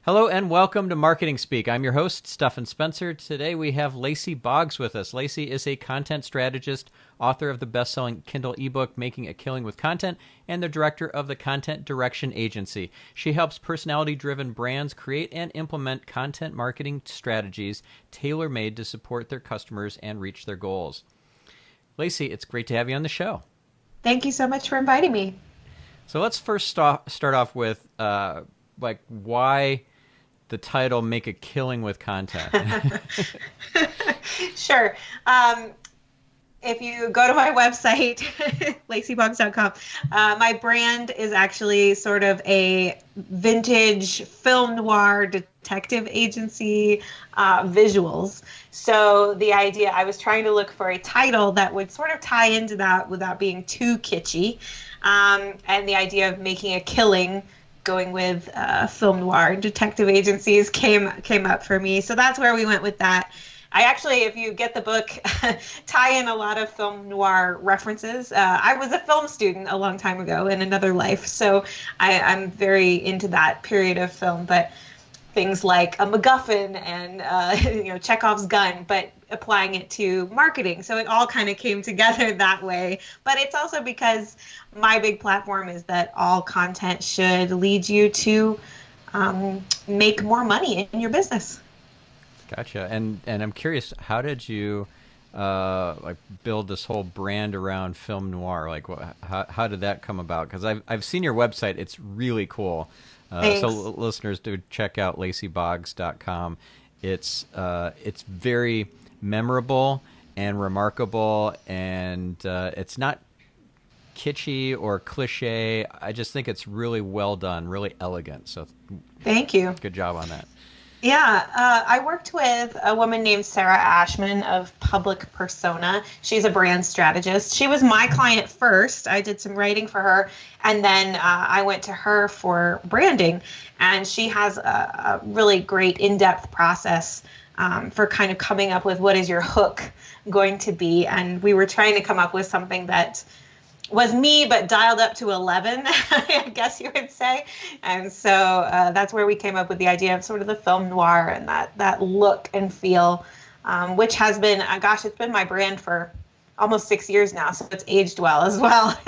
Hello and welcome to Marketing Speak. I'm your host, Stephan Spencer. Today we have Lacy Boggs with us. Lacy is a content strategist, author of the best-selling Kindle ebook, Making a Killing with Content, and the director of the Content Direction Agency. She helps personality-driven brands create and implement content marketing strategies tailor-made to support their customers and reach their goals. Lacy, it's great to have you on the show. Thank you so much for inviting me. So let's first start off with why the title "Make a Killing with Content." Sure. If you go to my website, lacyboggs.com, my brand is actually sort of a vintage film noir detective agency visuals. So the idea, I was trying to look for a title that would sort of tie into that without being too kitschy. And the idea of making a killing, going with film noir detective agencies came up for me. So that's where we went with that. I actually, if you get the book, tie in a lot of film noir references. I was a film student a long time ago in another life, so I'm very into that period of film. But things like a MacGuffin and Chekhov's gun, but applying it to marketing. So it all kind of came together that way. But it's also because my big platform is that all content should lead you to make more money in your business. Gotcha. And I'm curious, how did you build this whole brand around film noir? How did that come about? Because I've seen your website; it's really cool. So listeners, do check out lacyboggs.com. It's very memorable and remarkable, and it's not kitschy or cliche. I just think it's really well done, really elegant. So thank you. Good job on that. Yeah, I worked with a woman named Sarah Ashman of Public Persona. She's a brand strategist. She was my client first. I did some writing for her, and then I went to her for branding. And she has a really great in-depth process for kind of coming up with what is your hook going to be. And we were trying to come up with something that was me, but dialed up to 11, I guess you would say. And so that's where we came up with the idea of sort of the film noir and that look and feel, which has been, it's been my brand for almost 6 years now, so it's aged well as well.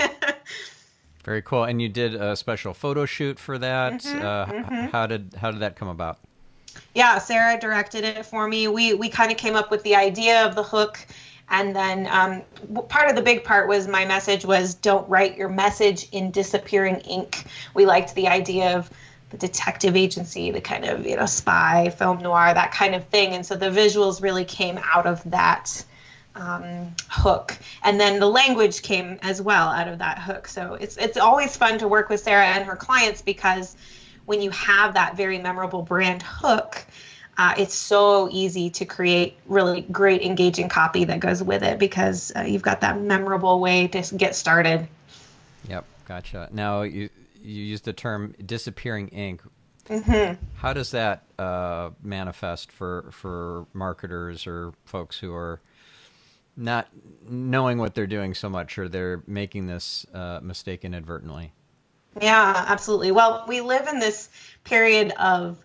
Very cool. And you did a special photo shoot for that. Mm-hmm. How did that come about? Yeah, Sarah directed it for me. We kind of came up with the idea of the hook. And then part of the big part was my message was don't write your message in disappearing ink. We liked the idea of the detective agency, the kind of, spy, film noir, that kind of thing. And so the visuals really came out of that hook. And then the language came as well out of that hook. So it's always fun to work with Sarah and her clients because when you have that very memorable brand hook, it's so easy to create really great, engaging copy that goes with it because you've got that memorable way to get started. Yep, gotcha. Now, you used the term disappearing ink. Mm-hmm. How does that manifest for marketers or folks who are not knowing what they're doing so much, or they're making this mistake inadvertently? Yeah, absolutely. Well, we live in this period of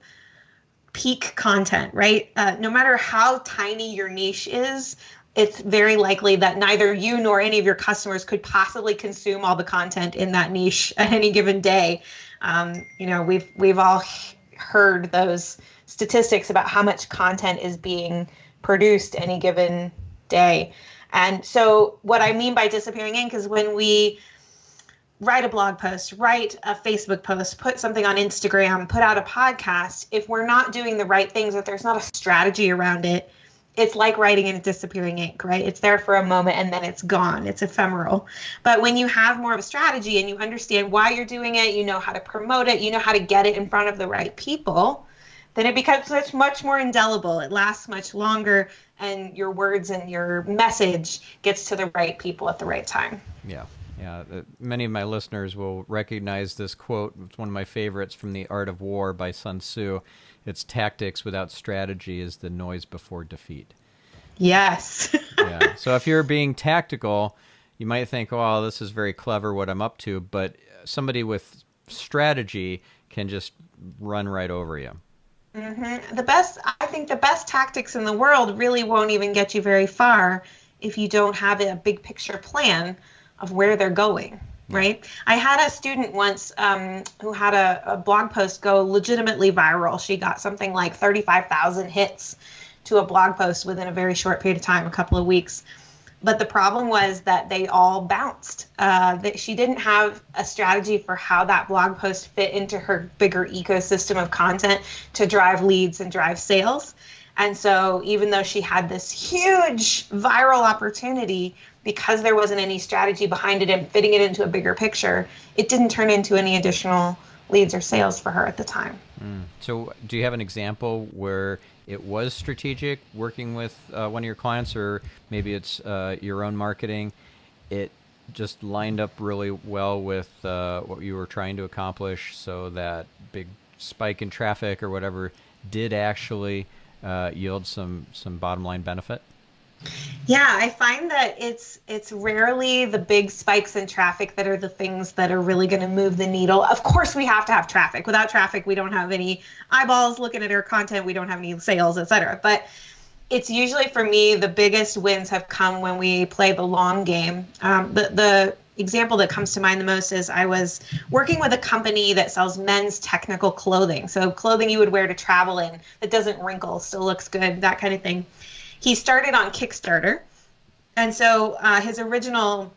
peak content, right? No matter how tiny your niche is, it's very likely that neither you nor any of your customers could possibly consume all the content in that niche at any given day. We've all heard those statistics about how much content is being produced any given day. And so what I mean by disappearing ink is when we write a blog post, write a Facebook post, put something on Instagram, put out a podcast, if we're not doing the right things, if there's not a strategy around it, it's like writing in disappearing ink, right? It's there for a moment and then it's gone. It's ephemeral. But when you have more of a strategy and you understand why you're doing it, you know how to promote it, you know how to get it in front of the right people, then it becomes much more indelible. It lasts much longer and your words and your message gets to the right people at the right time. Yeah. Many of my listeners will recognize this quote. It's one of my favorites from The Art of War by Sun Tzu. It's tactics without strategy is the noise before defeat. Yes. Yeah. So if you're being tactical, you might think, oh, this is very clever what I'm up to. But somebody with strategy can just run right over you. I think the best tactics in the world really won't even get you very far if you don't have a big picture plan of where they're going, Yeah. right? I had a student once who had a blog post go legitimately viral. She got something like 35,000 hits to a blog post within a very short period of time, a couple of weeks. But the problem was that they all bounced. That she didn't have a strategy for how that blog post fit into her bigger ecosystem of content to drive leads and drive sales. And so even though she had this huge viral opportunity, because there wasn't any strategy behind it and fitting it into a bigger picture, it didn't turn into any additional leads or sales for her at the time. So do you have an example where it was strategic working with one of your clients, or maybe it's your own marketing? It just lined up really well with what you were trying to accomplish, so that big spike in traffic or whatever did actually yield some bottom line benefit? Yeah, I find that it's rarely the big spikes in traffic that are the things that are really going to move the needle. Of course, we have to have traffic. Without traffic, we don't have any eyeballs looking at our content. We don't have any sales, etc. But it's usually, for me, the biggest wins have come when we play the long game. The example that comes to mind the most is I was working with a company that sells men's technical clothing. So clothing you would wear to travel in that doesn't wrinkle, still looks good, that kind of thing. He started on Kickstarter, and so his original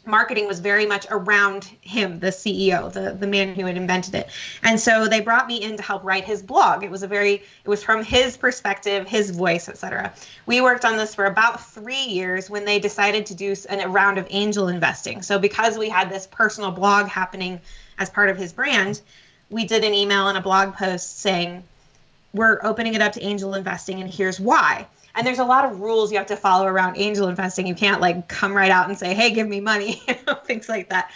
marketing was very much around him, the CEO, the man who had invented it. And so they brought me in to help write his blog. It was from his perspective, his voice, etc. We worked on this for about 3 years when they decided to do a round of angel investing. So because we had this personal blog happening as part of his brand, we did an email and a blog post saying, we're opening it up to angel investing, and here's why. And there's a lot of rules you have to follow around angel investing. You can't like come right out and say, hey, give me money, things like that.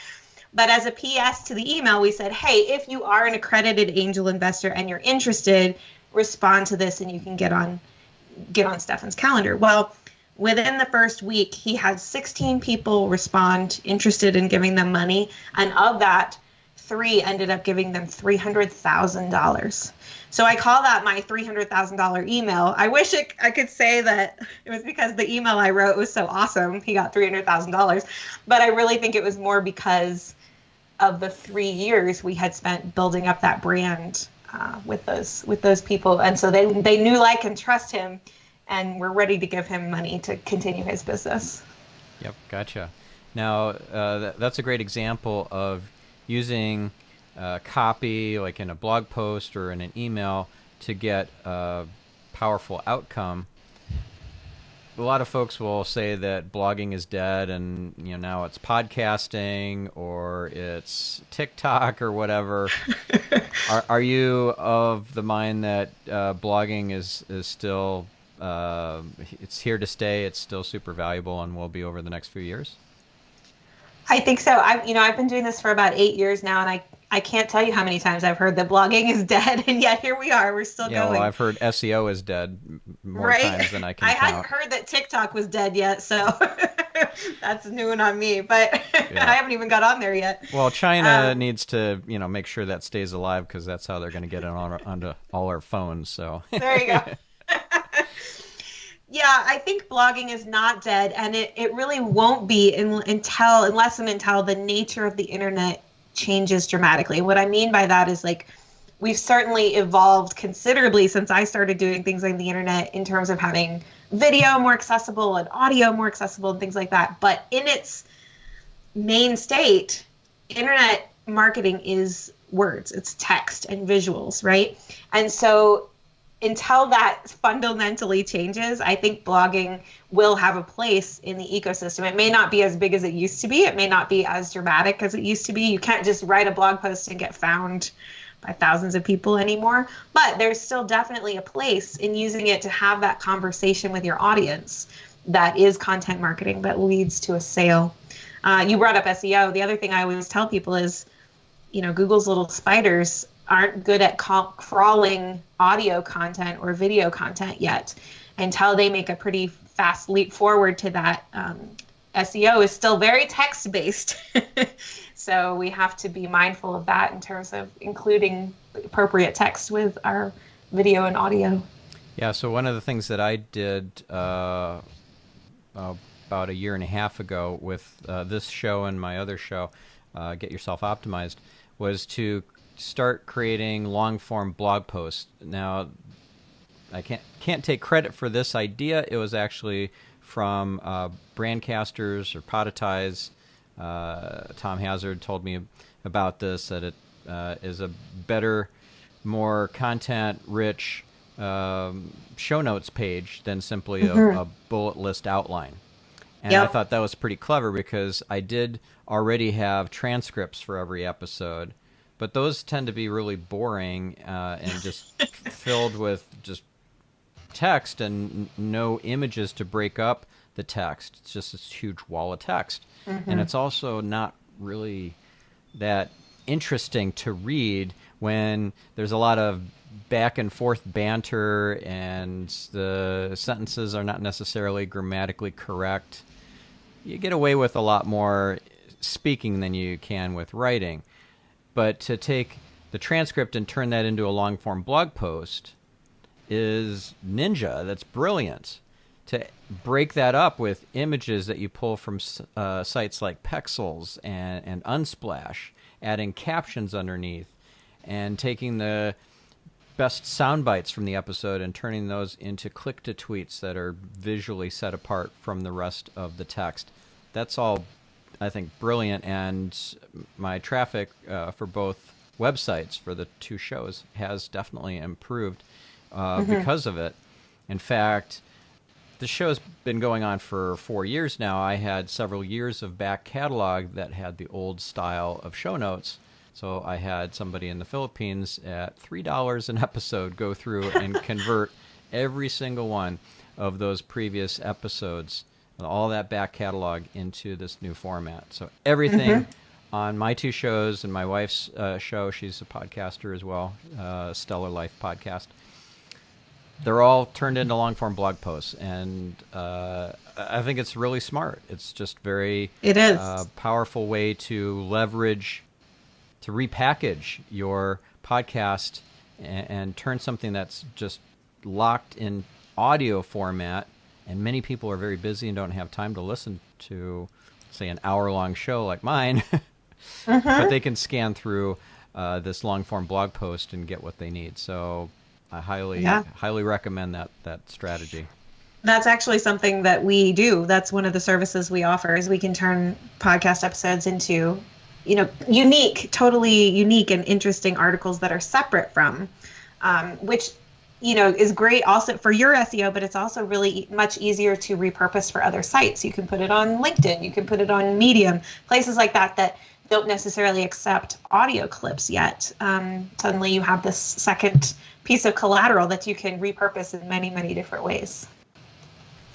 But as a PS to the email, we said, hey, if you are an accredited angel investor and you're interested, respond to this and you can get on Stephan's calendar. Well, within the first week, he had 16 people respond interested in giving them money. And of that, 3 ended up giving them $300,000. So I call that my $300,000 email. I wish I could say that it was because the email I wrote was so awesome. He got $300,000. But I really think it was more because of the 3 years we had spent building up that brand with those people. And so they knew, like, and trust him, and were ready to give him money to continue his business. Yep, gotcha. Now, that's a great example of using copy, like in a blog post or in an email, to get a powerful outcome. A lot of folks will say that blogging is dead, and now it's podcasting or it's TikTok or whatever. Are you of the mind that blogging is still it's here to stay? It's still super valuable and will be over the next few years? I think so. I've been doing this for about 8 years now, and I can't tell you how many times I've heard that blogging is dead, and yet here we are. We're still going. Well, I've heard SEO is dead more times than I can count. I hadn't heard that TikTok was dead yet, so that's new one on me. But yeah. I haven't even got on there yet. Well, China needs to, make sure that stays alive, because that's how they're going to get it onto all our phones. So there you go. Yeah, I think blogging is not dead, and it really won't be unless the nature of the internet changes dramatically. What I mean by that is, like, we've certainly evolved considerably since I started doing things on the internet in terms of having video more accessible and audio more accessible and things like that. But in its main state, internet marketing is words, it's text and visuals, right? And so until that fundamentally changes, I think blogging will have a place in the ecosystem. It may not be as big as it used to be. It may not be as dramatic as it used to be. You can't just write a blog post and get found by thousands of people anymore. But there's still definitely a place in using it to have that conversation with your audience that is content marketing that leads to a sale. You brought up SEO. The other thing I always tell people is, Google's little spiders aren't good at crawling audio content or video content yet. Until they make a pretty fast leap forward to that, SEO is still very text-based. So we have to be mindful of that in terms of including appropriate text with our video and audio. Yeah, so one of the things that I did about a year and a half ago with this show and my other show, Get Yourself Optimized, was to start creating long-form blog posts. Now, I can't take credit for this idea. It was actually from Brandcasters or Podetize. Tom Hazard told me about this, that it is a better, more content-rich show notes page than simply a bullet list outline. And I thought that was pretty clever because I did already have transcripts for every episode, but those tend to be really boring and just filled with just text and no images to break up the text. It's just this huge wall of text. And it's also not really that interesting to read when there's a lot of back and forth banter and the sentences are not necessarily grammatically correct. You get away with a lot more speaking than you can with writing. But to take the transcript and turn that into a long-form blog post is ninja. That's brilliant. To break that up with images that you pull from sites like Pexels and Unsplash, adding captions underneath, and taking the best sound bites from the episode and turning those into click-to-tweets that are visually set apart from the rest of the text. That's all, I think, brilliant, and my traffic for both websites for the two shows has definitely improved because of it. In fact, the show's been going on for 4 years now. I had several years of back catalog that had the old style of show notes. So I had somebody in the Philippines at $3 an episode go through and convert every single one of those previous episodes, all that back catalog, into this new format. So everything on my two shows and my wife's show, she's a podcaster as well, Stellar Life podcast, they're all turned into long-form blog posts, and I think it's really smart. It's just very powerful way to leverage, to repackage your podcast and turn something that's just locked in audio format, and many people are very busy and don't have time to listen to, say, an hour-long show like mine, but they can scan through this long-form blog post and get what they need. So I highly recommend that strategy. That's actually something that we do. That's one of the services we offer, is we can turn podcast episodes into, totally unique and interesting articles that are separate from, which, is great also for your SEO, but it's also really much easier to repurpose for other sites. You can put it on LinkedIn, you can put it on Medium, places like that don't necessarily accept audio clips yet. Suddenly you have this second piece of collateral that you can repurpose in many, many different ways.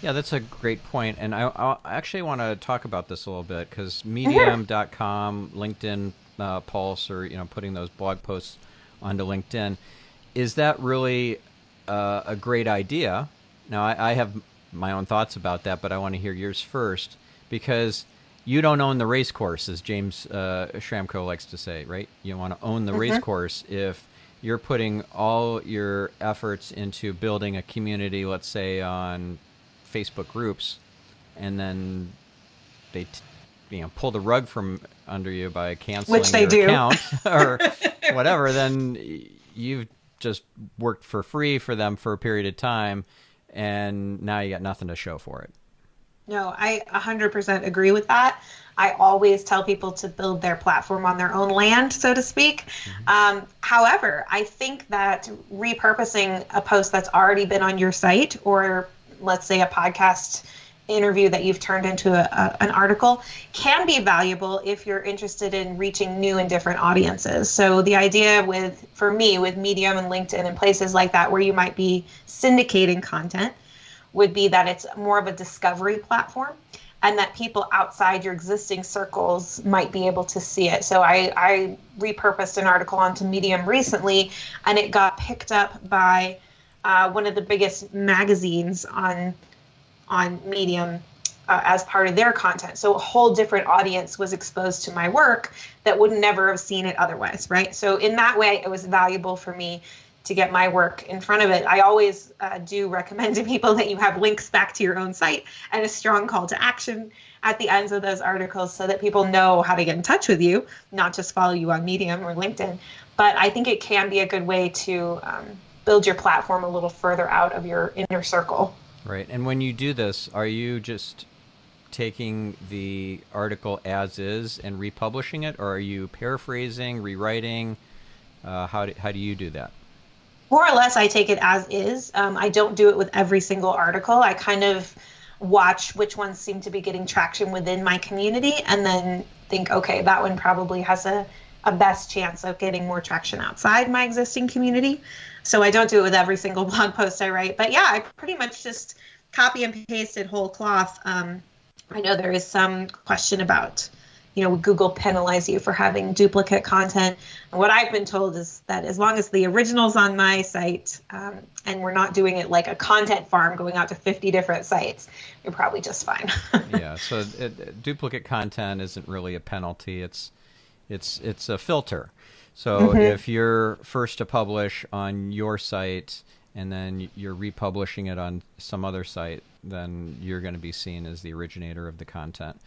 Yeah, that's a great point. And I actually want to talk about this a little bit, because Medium.com, LinkedIn Pulse, or putting those blog posts onto LinkedIn, is that really a great idea? Now, I have my own thoughts about that, but I want to hear yours first, because you don't own the race course, as James Schramko likes to say, right? You want to own the race course. If you're putting all your efforts into building a community, let's say on Facebook groups, and then they pull the rug from under you by canceling your account or whatever, then you've just worked for free for them for a period of time, and now you got nothing to show for it. No, I 100% agree with that. I always tell people to build their platform on their own land, so to speak. However, I think that repurposing a post that's already been on your site, or let's say a podcast interview that you've turned into an article, can be valuable if you're interested in reaching new and different audiences. So the idea for me with Medium and LinkedIn and places like that where you might be syndicating content would be that it's more of a discovery platform, and that people outside your existing circles might be able to see it. So I repurposed an article onto Medium recently, and it got picked up by one of the biggest magazines on Medium as part of their content. So a whole different audience was exposed to my work that would never have seen it otherwise, right? So in that way, it was valuable for me to get my work in front of it. I always do recommend to people that you have links back to your own site and a strong call to action at the ends of those articles so that people know how to get in touch with you, not just follow you on Medium or LinkedIn. But I think it can be a good way to build your platform a little further out of your inner circle. Right. And when you do this, are you just taking the article as is and republishing it, or are you paraphrasing, rewriting? How do you do that? More or less, I take it as is. I don't do it with every single article. I kind of watch which ones seem to be getting traction within my community and then think, okay, that one probably has a best chance of getting more traction outside my existing community. So I don't do it with every single blog post I write. But yeah, I pretty much just copy and pasted whole cloth. I know there is some question about, would Google penalize you for having duplicate content? And what I've been told is that as long as the original's on my site and we're not doing it like a content farm going out to 50 different sites, you're probably just fine. Yeah, so duplicate content isn't really a penalty. It's a filter. So if you're first to publish on your site and then you're republishing it on some other site, then you're going to be seen as the originator of the content.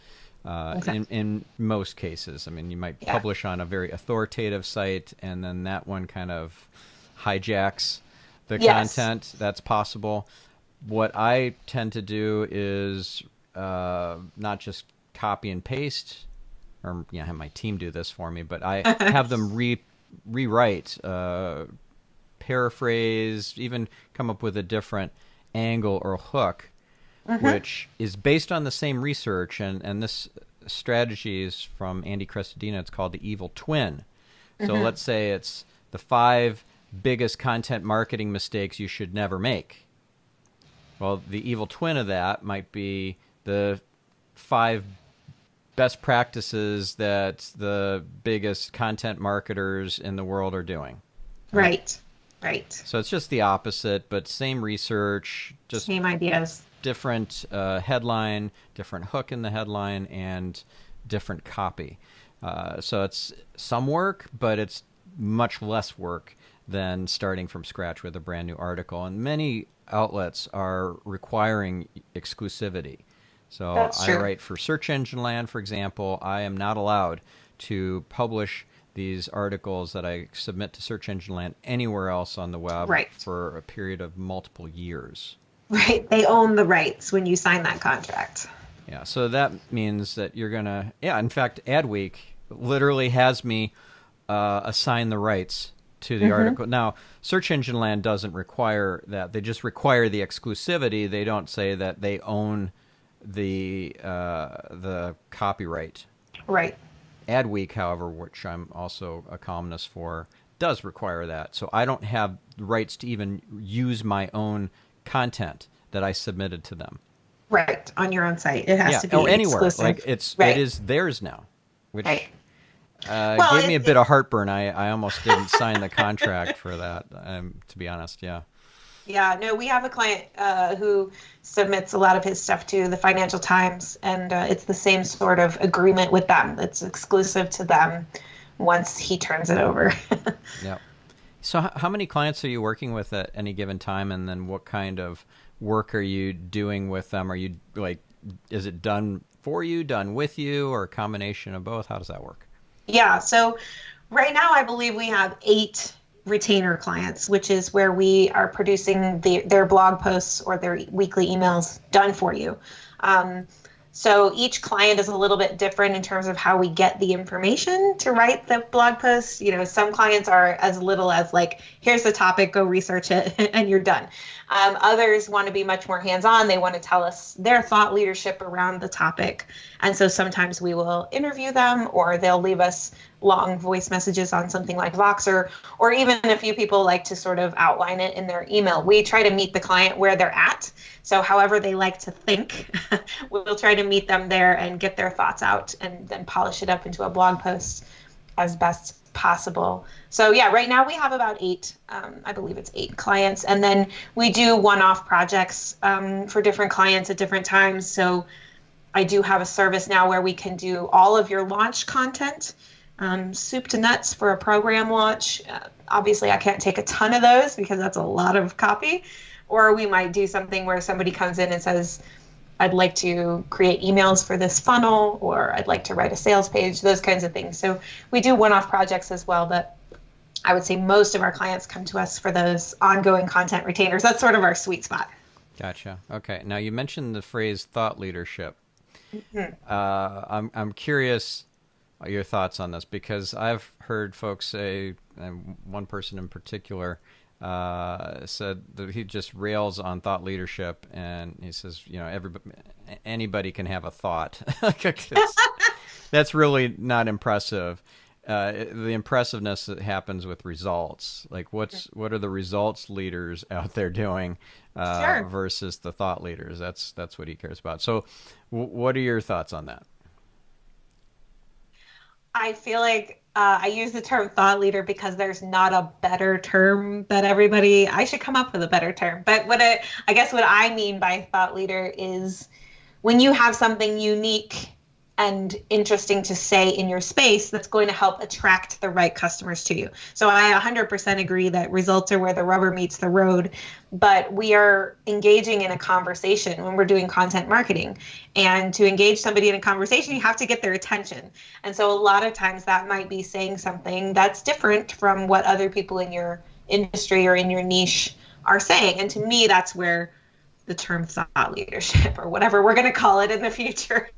In most cases. I mean, you might publish on a very authoritative site and then that one kind of hijacks the content. That's possible. What I tend to do is not just copy and paste, or have my team do this for me, but I have them rewrite, paraphrase, even come up with a different angle or hook, which is based on the same research. And this strategy is from Andy Crestodina. It's called the evil twin. So let's say it's the 5 biggest content marketing mistakes you should never make. Well, the evil twin of that might be the 5 best practices that the biggest content marketers in the world are doing. Right. So it's just the opposite, but same research, just same ideas. Different headline, different hook in the headline, and different copy. So it's some work, but it's much less work than starting from scratch with a brand new article. And many outlets are requiring exclusivity. So I write for Search Engine Land, for example. I am not allowed to publish these articles that I submit to Search Engine Land anywhere else on the web for a period of multiple years. Right. They own the rights when you sign that contract. Yeah. So that means that you're going to, in fact, Adweek literally has me assign the rights to the article. Now, Search Engine Land doesn't require that. They just require the exclusivity. They don't say that they own the copyright. Right. Adweek, however, which I'm also a columnist for, does require that. So I don't have rights to even use my own content that I submitted to them. Right, on your own site. It has to be anywhere. exclusive. Like it is theirs now, which gave me a bit of heartburn. I almost didn't sign the contract for that, to be honest. Yeah. Yeah, no, we have a client who submits a lot of his stuff to the Financial Times, and it's the same sort of agreement with them. It's exclusive to them once he turns it over. Yeah. So how many clients are you working with at any given time, and then what kind of work are you doing with them? Are you is it done for you, done with you, or a combination of both? How does that work? Yeah, so right now I believe we have 8 retainer clients, which is where we are producing their blog posts or their weekly emails done for you. So each client is a little bit different in terms of how we get the information to write the blog posts. Some clients are as little as like, here's the topic, go research it, and you're done. Others want to be much more hands-on. They want to tell us their thought leadership around the topic. And so sometimes we will interview them, or they'll leave us long voice messages on something like Voxer, or even a few people like to sort of outline it in their email. We try to meet the client where they're at. So however they like to think, we'll try to meet them there and get their thoughts out and then polish it up into a blog post as best possible. So yeah, right now we have about 8, I believe it's 8 clients. And then we do one-off projects for different clients at different times. So I do have a service now where we can do all of your launch content, soup to nuts for a program launch. obviously I can't take a ton of those because that's a lot of copy. Or we might do something where somebody comes in and says, I'd like to create emails for this funnel, or I'd like to write a sales page, those kinds of things. So we do one-off projects as well, but I would say most of our clients come to us for those ongoing content retainers. That's sort of our sweet spot. Gotcha. Okay. Now you mentioned the phrase thought leadership. Mm-hmm. I'm curious your thoughts on this, because I've heard folks say, and one person in particular said that he just rails on thought leadership, and he says, anybody can have a thought. That's really not impressive. The impressiveness that happens with results. Like, what are the results leaders out there doing Sure. versus the thought leaders? That's what he cares about. So, what are your thoughts on that? I feel like I use the term thought leader because there's not a better term that I should come up with a better term. But I guess what I mean by thought leader is when you have something unique and interesting to say in your space that's going to help attract the right customers to you. So I 100% agree that results are where the rubber meets the road, but we are engaging in a conversation when we're doing content marketing. And to engage somebody in a conversation, you have to get their attention. And so a lot of times that might be saying something that's different from what other people in your industry or in your niche are saying. And to me, that's where the term thought leadership, or whatever we're going to call it in the future,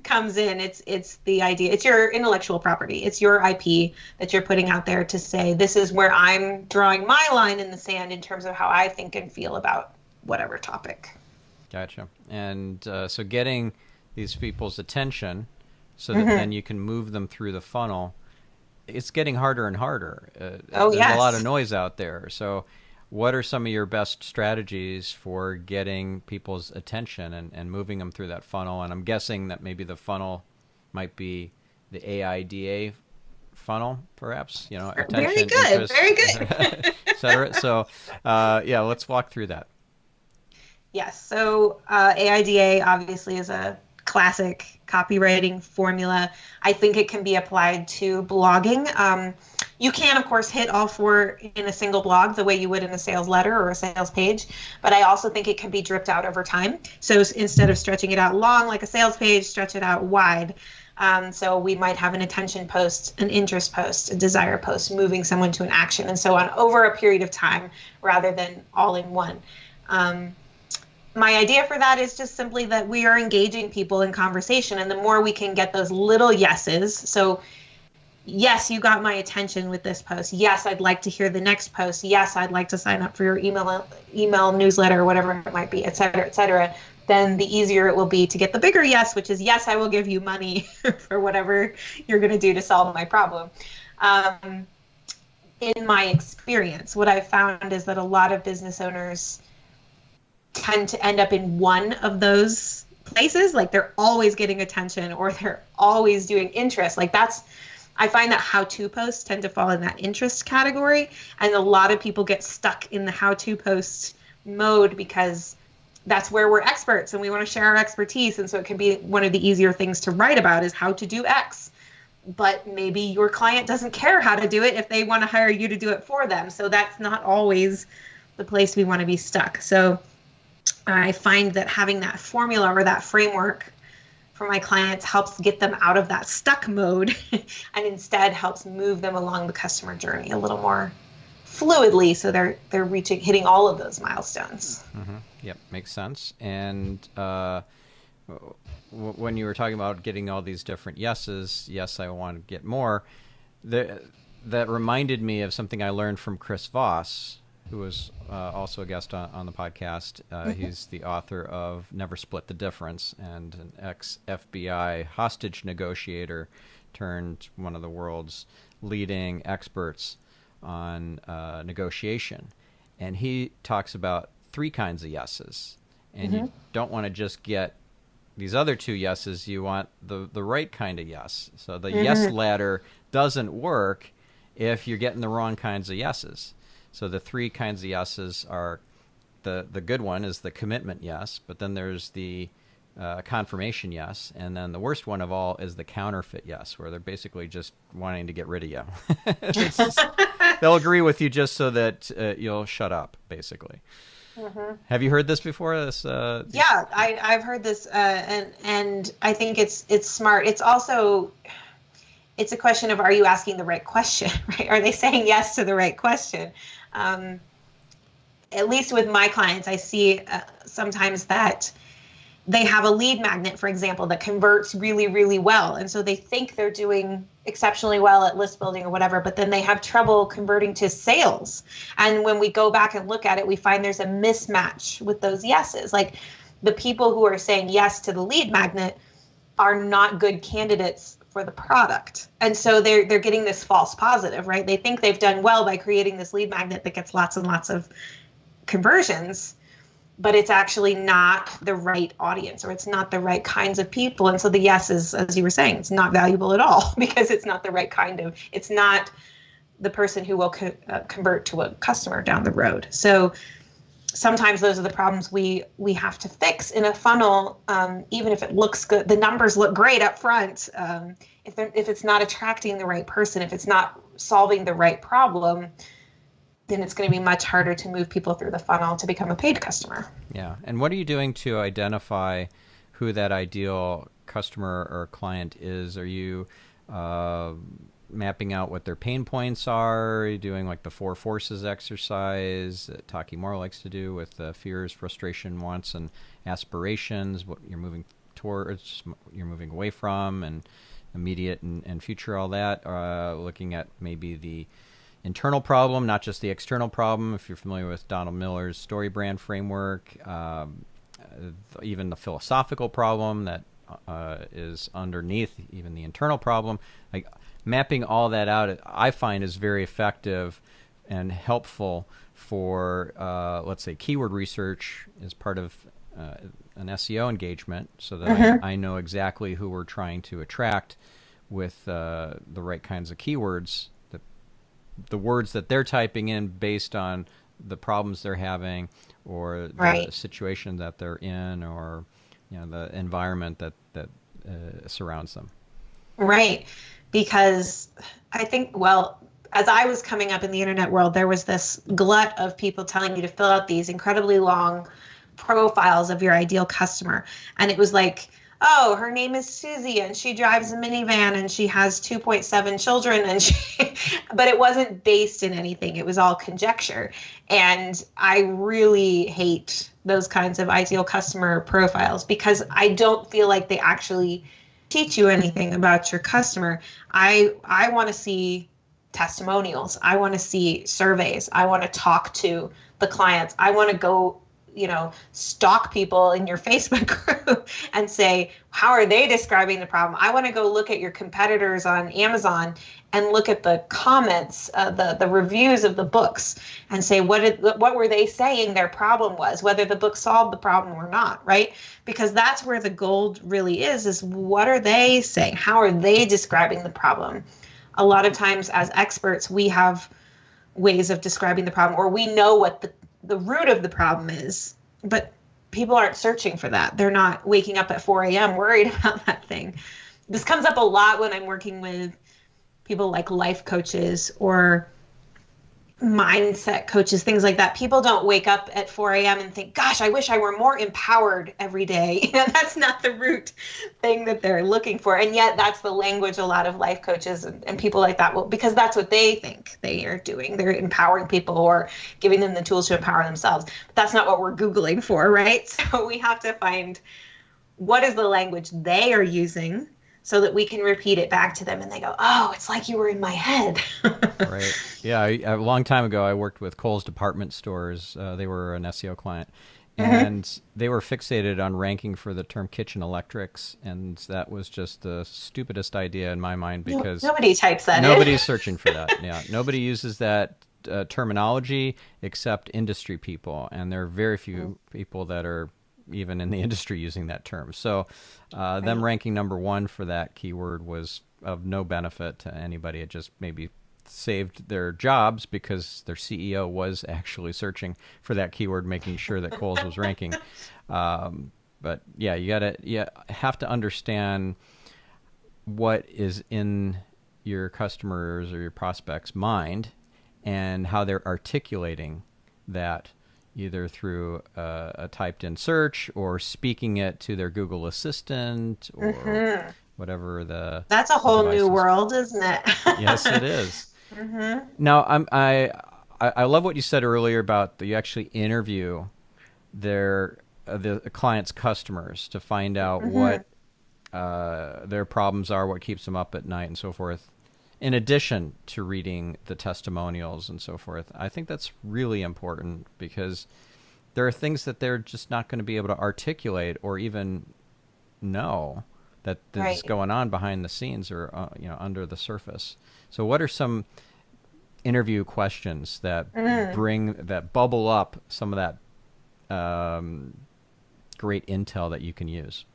comes in. It's the idea. It's your intellectual property. It's your IP that you're putting out there to say, this is where I'm drawing my line in the sand in terms of how I think and feel about whatever topic. Gotcha. And so getting these people's attention so that then you can move them through the funnel, it's getting harder and harder. There's a lot of noise out there. So what are some of your best strategies for getting people's attention and moving them through that funnel? And I'm guessing that maybe the funnel might be the AIDA funnel, perhaps, attention, very good, interest, very good, et cetera. So, let's walk through that. Yes. So AIDA obviously is a classic copywriting formula. I think it can be applied to blogging. You can, of course, hit all four in a single blog the way you would in a sales letter or a sales page, but I also think it can be dripped out over time. So instead of stretching it out long like a sales page, stretch it out wide. So we might have an attention post, an interest post, a desire post, moving someone to an action, and so on over a period of time rather than all in one. My idea for that is just simply that we are engaging people in conversation, and the more we can get those little yeses. So yes, you got my attention with this post. Yes, I'd like to hear the next post. Yes, I'd like to sign up for your email newsletter or whatever it might be, et cetera, et cetera. Then the easier it will be to get the bigger yes, which is yes, I will give you money for whatever you're going to do to solve my problem. In my experience, what I've found is that a lot of business owners tend to end up in one of those places. Like they're always getting attention or they're always doing interest. I find that how-to posts tend to fall in that interest category. And a lot of people get stuck in the how-to post mode because that's where we're experts and we want to share our expertise. And so it can be one of the easier things to write about is how to do X. But maybe your client doesn't care how to do it if they want to hire you to do it for them. So that's not always the place we want to be stuck. So I find that having that formula or that framework for my clients helps get them out of that stuck mode and instead helps move them along the customer journey a little more fluidly so they're hitting all of those milestones. Mm-hmm. Yep, makes sense. And when you were talking about getting all these different yeses, yes, I want to get more, that reminded me of something I learned from Chris Voss, who was also a guest on the podcast. He's the author of Never Split the Difference and an ex-FBI hostage negotiator turned one of the world's leading experts on negotiation. And he talks about 3 kinds of yeses. And you don't want to just get these other 2 yeses. You want the right kind of yes. So the yes ladder doesn't work if you're getting the wrong kinds of yeses. So the 3 kinds of yeses are the good one is the commitment yes, but then there's the confirmation yes, and then the worst one of all is the counterfeit yes, where they're basically just wanting to get rid of you. They'll agree with you just so that you'll shut up, basically. Mm-hmm. Have you heard this before? Yeah, I've heard this, and I think it's smart. It's also it's a question of, are you asking the right question, right? Are they saying yes to the right question? At least with my clients, I see sometimes that they have a lead magnet, for example, that converts really, really well. And so they think they're doing exceptionally well at list building or whatever, but then they have trouble converting to sales. And when we go back and look at it, we find there's a mismatch with those yeses. Like, the people who are saying yes to the lead magnet are not good candidates for the product. And so they're getting this false positive, right? They think they've done well by creating this lead magnet that gets lots and lots of conversions, but it's actually not the right audience, or it's not the right kinds of people. And so the yes is, as you were saying, it's not valuable at all, because it's not the right kind of, it's not the person who will convert to a customer down the road. So sometimes those are the problems we have to fix in a funnel. Even if it looks good, the numbers look great up front. If it's not attracting the right person, if it's not solving the right problem, then it's going to be much harder to move people through the funnel to become a paid customer. Yeah. And what are you doing to identify who that ideal customer or client is? Are you mapping out what their pain points are? Are you doing like the 4 forces exercise that Taki Moore likes to do with fears, frustration, wants, and aspirations, what you're moving towards, you're moving away from, and immediate and future, all that, looking at maybe the internal problem, not just the external problem. If you're familiar with Donald Miller's story brand framework, even the philosophical problem that is underneath even the internal problem, like mapping all that out, I find is very effective and helpful for, let's say, keyword research as part of an SEO engagement, so that I know exactly who we're trying to attract with the right kinds of keywords, the words that they're typing in based on the problems they're having, or the situation that they're in, or the environment that surrounds them. Right. Because I think, well, as I was coming up in the internet world, there was this glut of people telling you to fill out these incredibly long profiles of your ideal customer. And it was like, oh, her name is Susie and she drives a minivan and she has 2.7 children, and but it wasn't based in anything. It was all conjecture. And I really hate those kinds of ideal customer profiles, because I don't feel like they actually teach you anything about your customer. I want to see testimonials. I want to see surveys. I want to talk to the clients. I want to go stalk people in your Facebook group and say, how are they describing the problem? I want to go look at your competitors on Amazon and look at the comments, the reviews of the books, and say, what were they saying their problem was, whether the book solved the problem or not, right? Because that's where the gold really is what are they saying? How are they describing the problem? A lot of times as experts, we have ways of describing the problem, or we know what the root of the problem is, but people aren't searching for that. They're not waking up at 4 a.m. worried about that thing. This comes up a lot when I'm working with people like life coaches or mindset coaches, things like that. People don't wake up at 4 a.m. and think, gosh, I wish I were more empowered every day. That's not the root thing that they're looking for. And yet that's the language a lot of life coaches and people like that will, because that's what they think they are doing. They're empowering people or giving them the tools to empower themselves. But that's not what we're Googling for, right? So we have to find what is the language they are using, so that we can repeat it back to them and they go, oh, it's like you were in my head. Right. Yeah. A long time ago, I worked with Kohl's department stores. They were an SEO client. And they were fixated on ranking for the term kitchen electrics. And that was just the stupidest idea in my mind, because nobody types that nobody's searching for that. Yeah. Nobody uses that terminology except industry people. And there are very few people that are even in the industry using that term. So them ranking number 1 for that keyword was of no benefit to anybody. It just maybe saved their jobs because their CEO was actually searching for that keyword, making sure that Kohl's was ranking. But But yeah, you have to understand what is in your customers or your prospects' mind and how they're articulating that, either through a typed-in search or speaking it to their Google Assistant or whatever That's a the whole device new is. world, isn't Yes, it it? is. Now, I love what you said earlier about that you actually interview the client's customers to find out what their problems are, what keeps them up at night, and so forth. In addition to reading the testimonials and so forth, I think that's really important because there are things that they're just not going to be able to articulate or even know that's Right. going on behind the scenes or under the surface. So, what are some interview questions that bubble up some of that great intel that you can use?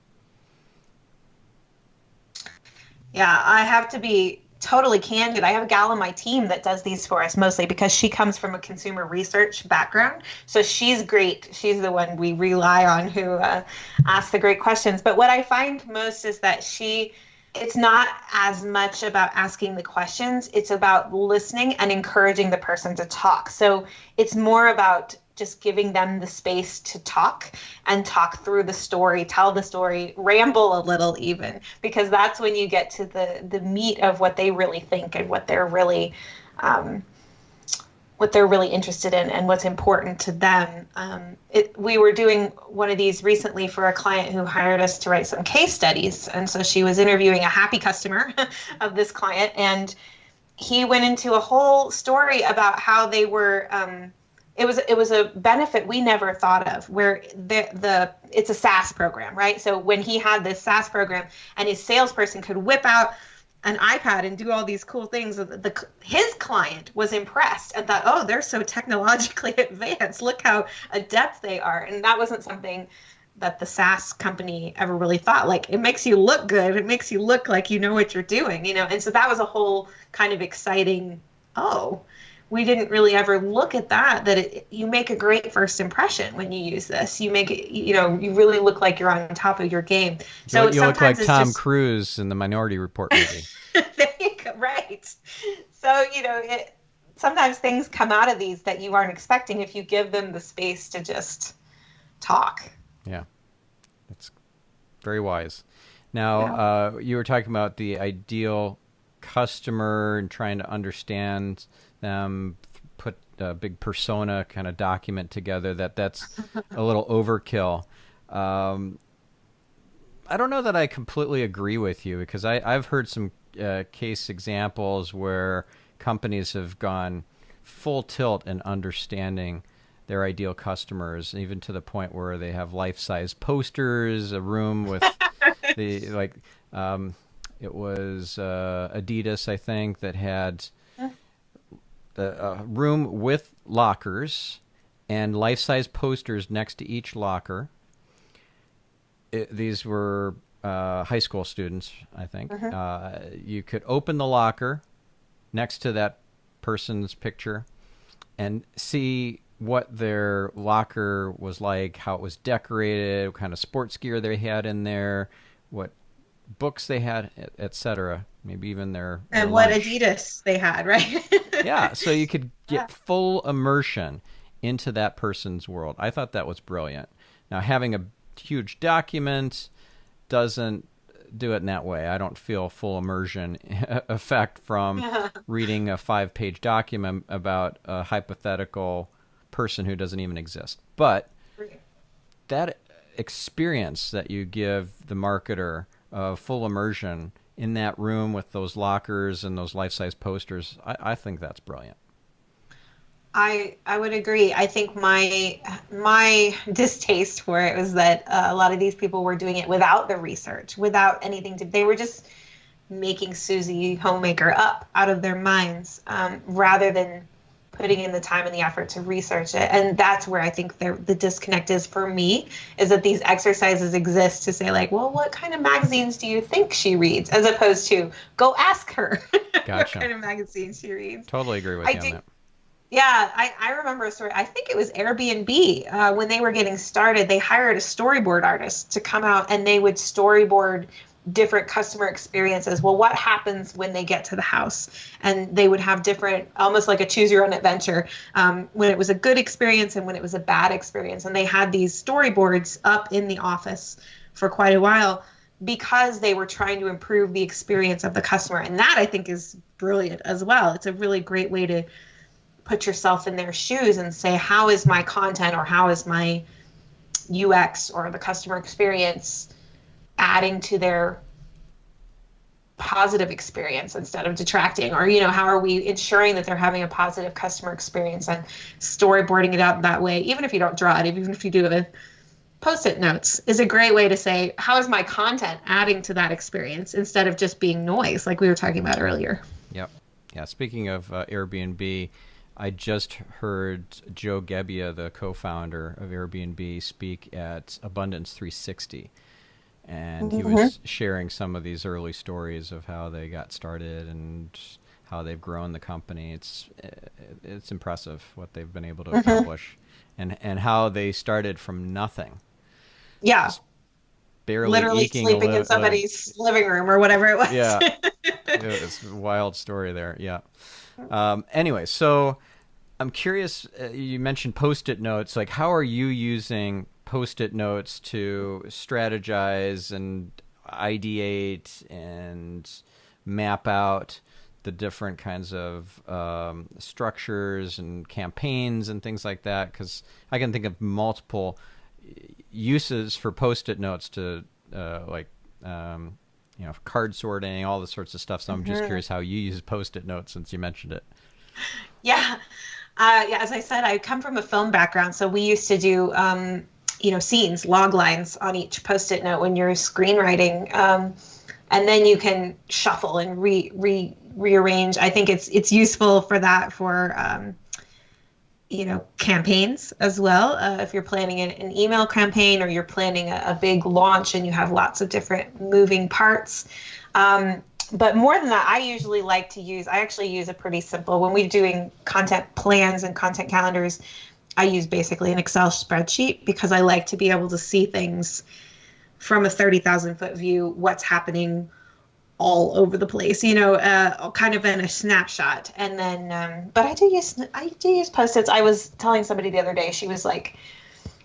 Yeah, I have to be totally candid. I have a gal on my team that does these for us mostly because she comes from a consumer research background. So she's great. She's the one we rely on who asks the great questions. But what I find most is that it's not as much about asking the questions, it's about listening and encouraging the person to talk. So it's more about just giving them the space to talk and talk through the story, tell the story, ramble a little even, because that's when you get to the meat of what they really think and what they're really interested in and what's important to them. We were doing one of these recently for a client who hired us to write some case studies. And so she was interviewing a happy customer of this client, and he went into a whole story about how they were it was a benefit we never thought of, where it's a SaaS program, right? So when he had this SaaS program and his salesperson could whip out an iPad and do all these cool things, his client was impressed and thought, oh, they're so technologically advanced. Look how adept they are. And that wasn't something that the SaaS company ever really thought. Like, it makes you look good. It makes you look like you know what you're doing, And so that was a whole kind of exciting, oh, we didn't really ever look at that you make a great first impression when you use this. You make it, you really look like you're on top of your game. So you look like it's Tom Cruise in the Minority Report movie. There you go, right. So, sometimes things come out of these that you aren't expecting if you give them the space to just talk. Yeah, that's very wise. Now, you were talking about the ideal customer and trying to understand them, put a big persona kind of document together. That's a little overkill. I don't know that I completely agree with you, because I've heard some case examples where companies have gone full tilt in understanding their ideal customers, even to the point where they have life-size posters, a room with it was Adidas, I think, that had a room with lockers and life-size posters next to each locker. These were high school students, I think. You could open the locker next to that person's picture and see what their locker was like, how it was decorated, what kind of sports gear they had in there, what books they had, etc. Maybe even their what lunch. Adidas they had, right? Yeah, so you could get full immersion into that person's world. I thought that was brilliant. Now, having a huge document doesn't do it in that way. I don't feel full immersion effect from reading a 5-page document about a hypothetical person who doesn't even exist. But that experience that you give the marketer of full immersion in that room with those lockers and those life-size posters, I think that's brilliant. I would agree. I think my distaste for it was that a lot of these people were doing it without the research, without anything they were just making Susie Homemaker up out of their minds, rather than putting in the time and the effort to research it. And that's where I think the disconnect is for me, is that these exercises exist to say, like, well, what kind of magazines do you think she reads? As opposed to, go ask her Gotcha. what kind of magazines she reads. Totally agree with you on that. Yeah, I remember a story. I think it was Airbnb. When they were getting started, they hired a storyboard artist to come out and they would storyboard different customer experiences. Well, what happens when they get to the house? And they would have different, almost like a choose your own adventure, when it was a good experience and when it was a bad experience. And they had these storyboards up in the office for quite a while because they were trying to improve the experience of the customer. And that I think is brilliant as well. It's a really great way to put yourself in their shoes and say, how is my content or how is my UX or the customer experience adding to their positive experience instead of detracting? Or, how are we ensuring that they're having a positive customer experience, and storyboarding it out that way, even if you don't draw it, even if you do it, Post-it notes is a great way to say, how is my content adding to that experience instead of just being noise like we were talking about earlier. Yep. Yeah. Speaking of Airbnb, I just heard Joe Gebbia, the co-founder of Airbnb, speak at Abundance 360. And he was sharing some of these early stories of how they got started and how they've grown the company. It's impressive what they've been able to accomplish, and how they started from nothing. Yeah. Just barely literally sleeping in somebody's living room or whatever it was. Yeah. It's a wild story there. Yeah. Anyway, so I'm curious, you mentioned Post-it notes. Like, how are you using Post-it notes to strategize and ideate and map out the different kinds of structures and campaigns and things like that? Because I can think of multiple uses for Post-it notes to card sorting, all this sorts of stuff. So I'm just curious how you use Post-it notes since you mentioned it. Yeah. As I said, I come from a film background, so we used to do, scenes, log lines on each Post-it note when you're screenwriting, and then you can shuffle and rearrange. I think it's useful for that for campaigns as well. If you're planning an email campaign or you're planning a big launch and you have lots of different moving parts. But more than that, I actually use a pretty simple, when we're doing content plans and content calendars, I use basically an Excel spreadsheet because I like to be able to see things from a 30,000 foot view, what's happening all over the place, kind of in a snapshot. And then, but I do use Post-its. I was telling somebody the other day, she was like,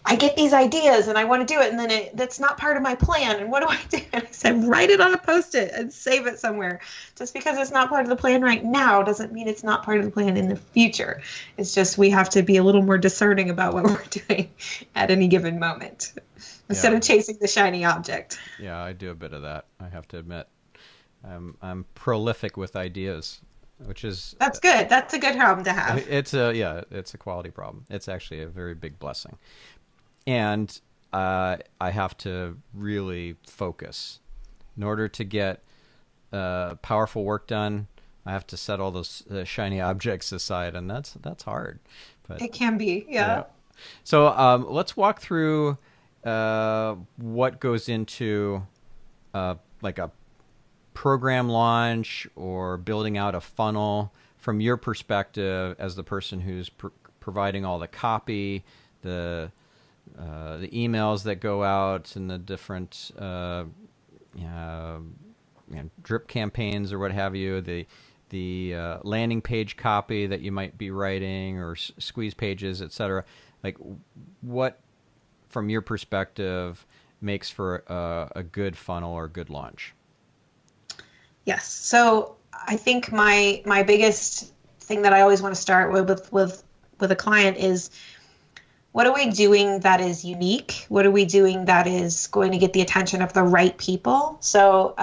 I get these ideas and I want to do it, and then that's not part of my plan. And what do I do? And I said, write it on a Post-it and save it somewhere. Just because it's not part of the plan right now doesn't mean it's not part of the plan in the future. It's just we have to be a little more discerning about what we're doing at any given moment instead of chasing the shiny object. Yeah, I do a bit of that, I have to admit. I'm prolific with ideas, that's good. That's a good problem to have. It's a quality problem. It's actually a very big blessing. And I have to really focus. In order to get powerful work done, I have to set all those shiny objects aside, and that's hard. But it can be, yeah. So let's walk through what goes into like a program launch or building out a funnel from your perspective as the person who's providing all the copy, the emails that go out, and the different drip campaigns or what have you, the landing page copy that you might be writing, or squeeze pages, etc. Like, what, from your perspective, makes for a good funnel or good launch? Yes. So I think my biggest thing that I always want to start with a client is, what are we doing that is unique? What are we doing that is going to get the attention of the right people? So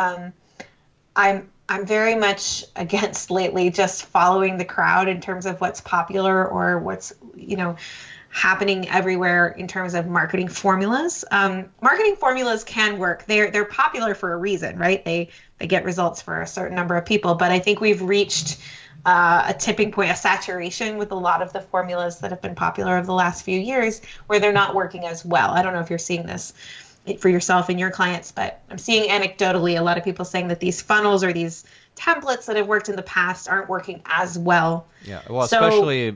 I'm very much against lately just following the crowd in terms of what's popular or what's happening everywhere in terms of marketing formulas. Marketing formulas can work. They're popular for a reason, right? They get results for a certain number of people. But I think we've reached a tipping point, a saturation with a lot of the formulas that have been popular over the last few years, where they're not working as well. I don't know if you're seeing this for yourself and your clients, but I'm seeing anecdotally a lot of people saying that these funnels or these templates that have worked in the past aren't working as well. Yeah. Well, So, especially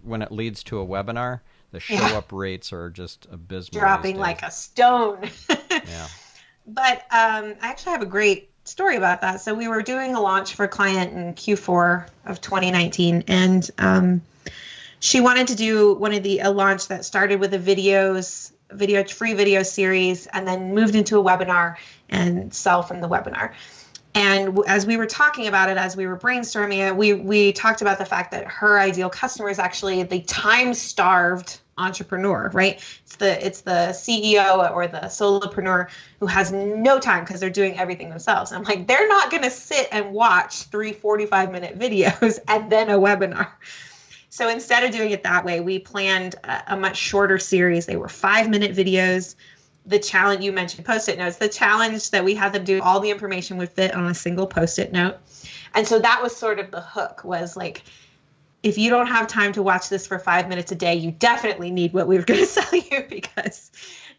when it leads to a webinar, the show yeah, up rates are just abysmal these dropping days. like a stone. Yeah. But I actually have a great story about that. So we were doing a launch for a client in Q4 of 2019, and she wanted to do a launch that started with free video series, and then moved into a webinar and sell from the webinar. And as we were talking about it, as we were brainstorming it, we talked about the fact that her ideal customer is actually the time-starved entrepreneur, right? It's the CEO or the solopreneur who has no time because they're doing everything themselves. I'm like, they're not going to sit and watch 3 45-minute videos and then a webinar. So instead of doing it that way, we planned a much shorter series. They were 5-minute videos. The challenge, you mentioned Post-it notes, the challenge that we had them do, all the information would fit on a single Post-it note. And so that was sort of the hook, was like, if you don't have time to watch this for 5 minutes a day, you definitely need what we were going to sell you, because,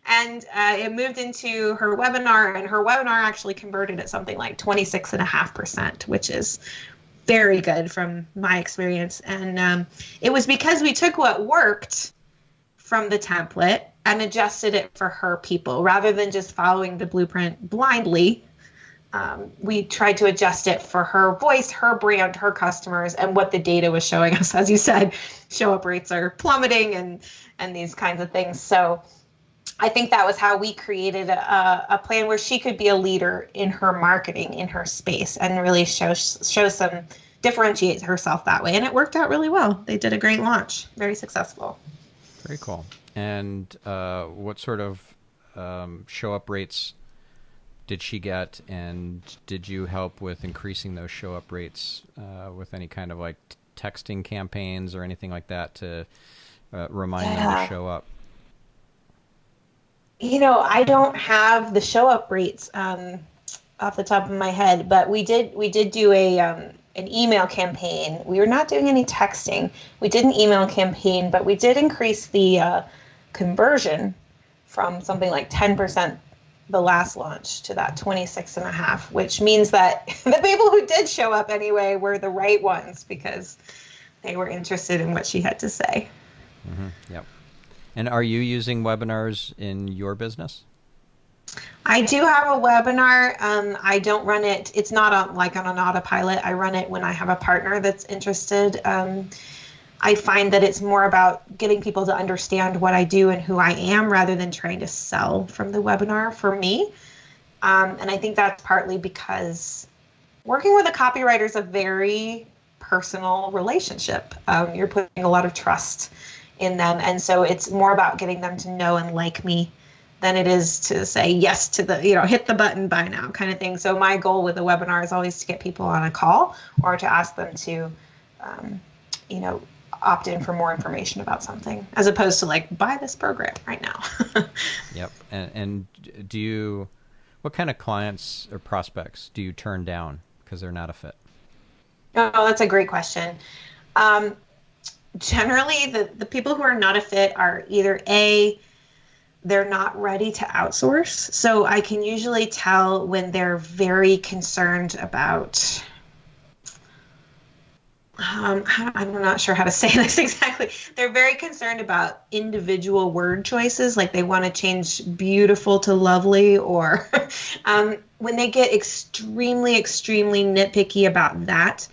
and it moved into her webinar, and her webinar actually converted at something like 26.5%, which is very good from my experience. And it was because we took what worked from the template and adjusted it for her people rather than just following the blueprint blindly. We tried to adjust it for her voice, her brand, her customers, and what the data was showing us. As you said, show up rates are plummeting and these kinds of things. So I think that was how we created a plan where she could be a leader in her marketing, in her space, and really differentiate herself that way. And it worked out really well. They did a great launch, very successful. Very cool. And what sort of show up rates did she get, and did you help with increasing those show up rates with any kind of like texting campaigns or anything like that to remind them to show up? I don't have the show up rates off the top of my head, but we did do an email campaign. We were not doing any texting. We did an email campaign, but we did increase the conversion from something like 10% the last launch to that 26.5, which means that the people who did show up anyway were the right ones because they were interested in what she had to say. Mm-hmm. Yep. And are you using webinars in your business? I do have a webinar. I don't run it. It's not on an autopilot. I run it when I have a partner that's interested. I find that it's more about getting people to understand what I do and who I am rather than trying to sell from the webinar for me. And I think that's partly because working with a copywriter is a very personal relationship. You're putting a lot of trust in them. And so it's more about getting them to know and like me than it is to say yes to the, hit the button buy now kind of thing. So my goal with a webinar is always to get people on a call or to ask them to, opt in for more information about something, as opposed to like, buy this program right now. Yep. And what kind of clients or prospects do you turn down because they're not a fit? Oh, that's a great question. Generally, the people who are not a fit are either they're not ready to outsource. So I can usually tell when they're very concerned about, I'm not sure how to say this exactly. They're very concerned about individual word choices, like they want to change beautiful to lovely, or when they get extremely, extremely nitpicky about that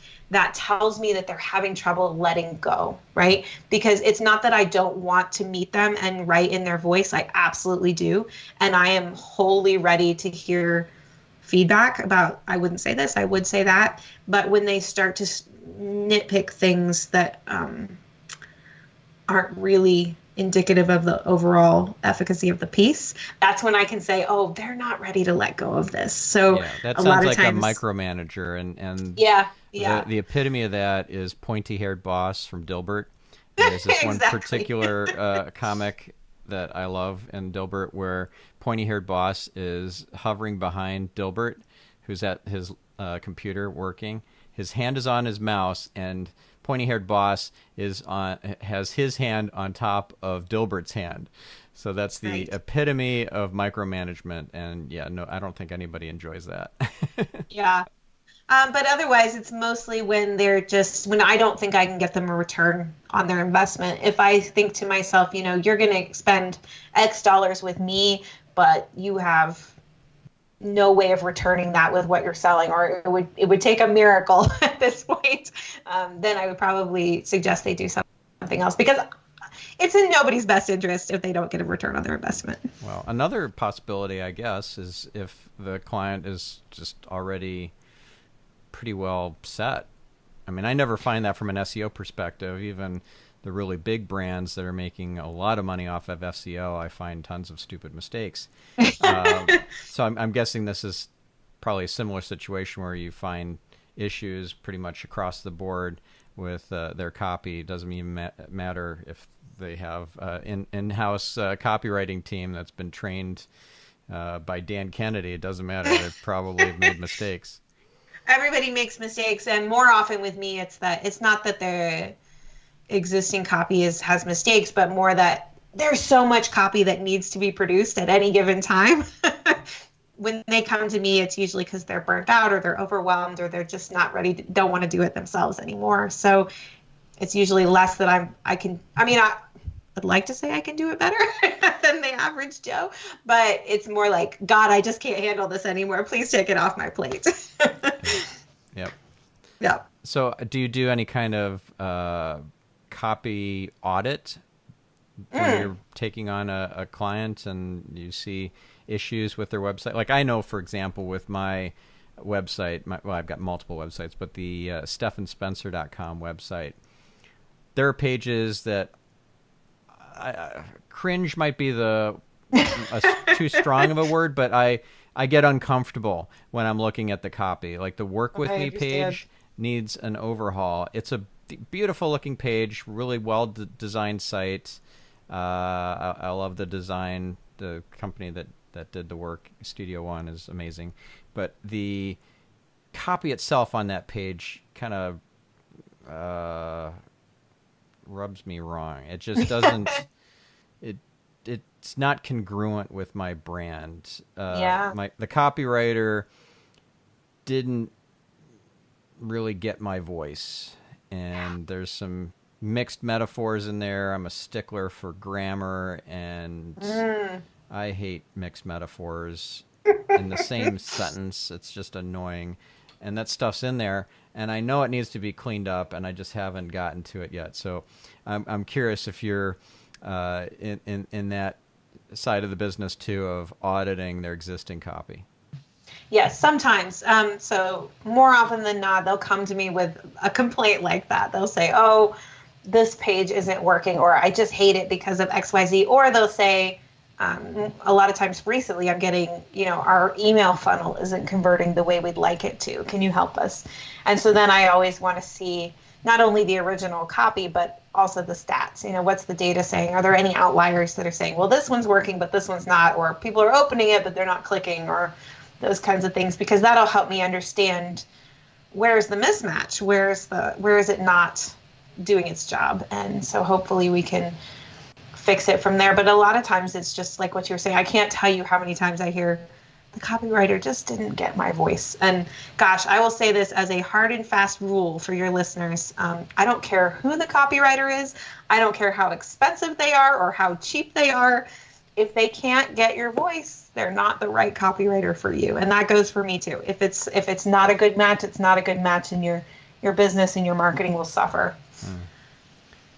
tells me that they're having trouble letting go, right? Because it's not that I don't want to meet them and write in their voice. I absolutely do. And I am wholly ready to hear feedback about, I wouldn't say this, I would say that. But when they start to nitpick things that aren't really indicative of the overall efficacy of the piece, that's when I can say, oh, they're not ready to let go of this. So yeah, that a sounds lot of like times, a micromanager, and yeah. The epitome of that is pointy-haired boss from Dilbert. There's this one Exactly. particular comic that I love in Dilbert where pointy-haired boss is hovering behind Dilbert, who's at his computer working. His hand is on his mouse, and pointy-haired boss has his hand on top of Dilbert's hand. So that's the Right. epitome of micromanagement, and yeah, no, I don't think anybody enjoys that. Yeah. But otherwise, it's mostly when when I don't think I can get them a return on their investment. If I think to myself, you're going to spend X dollars with me, but you have no way of returning that with what you're selling, or it would take a miracle at this point, then I would probably suggest they do something else, because it's in nobody's best interest if they don't get a return on their investment. Well, another possibility, I guess, is if the client is just already pretty well set. I mean, I never find that from an SEO perspective. Even the really big brands that are making a lot of money off of SEO, I find tons of stupid mistakes. So I'm guessing this is probably a similar situation where you find issues pretty much across the board with their copy. It doesn't even matter if they have in-house copywriting team that's been trained by Dan Kennedy. It doesn't matter. They probably have made mistakes. Everybody makes mistakes, and more often with me, it's not that their existing copy has mistakes, but more that there's so much copy that needs to be produced at any given time. When they come to me, it's usually because they're burnt out, or they're overwhelmed, or they're just not ready, don't want to do it themselves anymore. So it's usually less that I'd like to say I can do it better than the average Joe, but it's more like, God, I just can't handle this anymore. Please take it off my plate. Yep. Yeah. So do you do any kind of copy audit when you're taking on a client and you see issues with their website? Like, I know, for example, with my website, I've got multiple websites, but the stephanspencer.com website, there are pages that cringe might be too strong of a word, but I get uncomfortable when I'm looking at the copy. Like, the Work With Me page needs an overhaul. It's a beautiful looking page, really well designed site. I love the design. The company that did the work, Studio One, is amazing. But the copy itself on that page kind of rubs me wrong. It just doesn't. It's not congruent with my brand. The copywriter didn't really get my voice, and there's some mixed metaphors in there. I'm a stickler for grammar, and I hate mixed metaphors in the same sentence. It's just annoying, and that stuff's in there, and I know it needs to be cleaned up, and I just haven't gotten to it yet. So I'm curious if you're in that side of the business too, of auditing their existing copy. Yes, sometimes. So more often than not, they'll come to me with a complaint like that. They'll say, oh, this page isn't working, or I just hate it because of XYZ. Or they'll say, a lot of times recently, I'm getting, our email funnel isn't converting the way we'd like it to. Can you help us? And so then I always want to see not only the original copy, but also the stats. What's the data saying? Are there any outliers that are saying, well, this one's working, but this one's not, or people are opening it, but they're not clicking, or those kinds of things, because that'll help me understand where's the mismatch, where is it not doing its job. And so hopefully we can fix it from there. But a lot of times it's just like what you're saying. I can't tell you how many times I hear the copywriter just didn't get my voice. And gosh, I will say this as a hard and fast rule for your listeners. I don't care who the copywriter is. I don't care how expensive they are or how cheap they are. If they can't get your voice, they're not the right copywriter for you. And that goes for me too. If it's not a good match, it's not a good match, and your business and your marketing will suffer.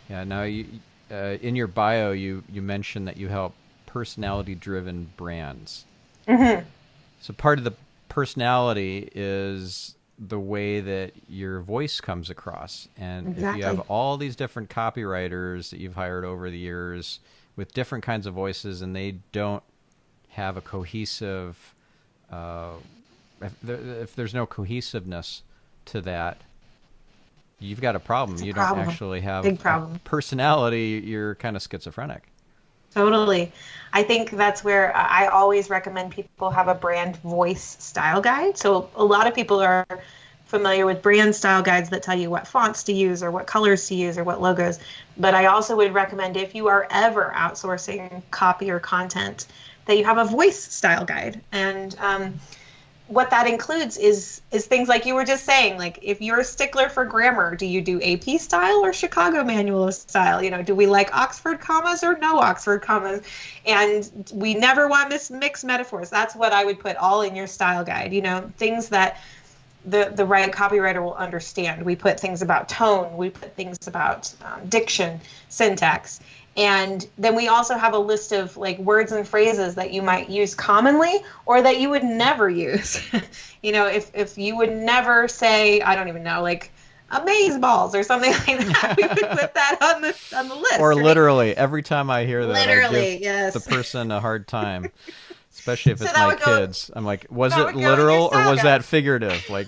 Yeah. Now, you in your bio, you mentioned that you help personality-driven brands. Mm-hmm. So part of the personality is the way that your voice comes across. And Exactly. If you have all these different copywriters that you've hired over the years with different kinds of voices, and they don't have a cohesive, if there's no cohesiveness to that, you've got a problem. It's a you problem. don't actually have Big problem. a personality. You're kind of schizophrenic. Totally. I think that's where I always recommend people have a brand voice style guide. So a lot of people are familiar with brand style guides that tell you what fonts to use or what colors to use or what logos. But I also would recommend, if you are ever outsourcing copy or content, that you have a voice style guide. And what that includes is things like you were just saying, like if you're a stickler for grammar, do you do AP style or Chicago manual style? Do we like Oxford commas or no Oxford commas? And we never want to mix metaphors. That's what I would put all in your style guide, things that the right copywriter will understand. We put things about tone, we put things about diction, syntax. And then we also have a list of like words and phrases that you might use commonly or that you would never use. If you would never say, I don't even know, like amaze balls or something like that, we would put that on the list. Or right? Literally, every time I hear that, literally, I give yes. the person a hard time, especially if it's my kids. I'm like, was it literal or was that figurative? Like.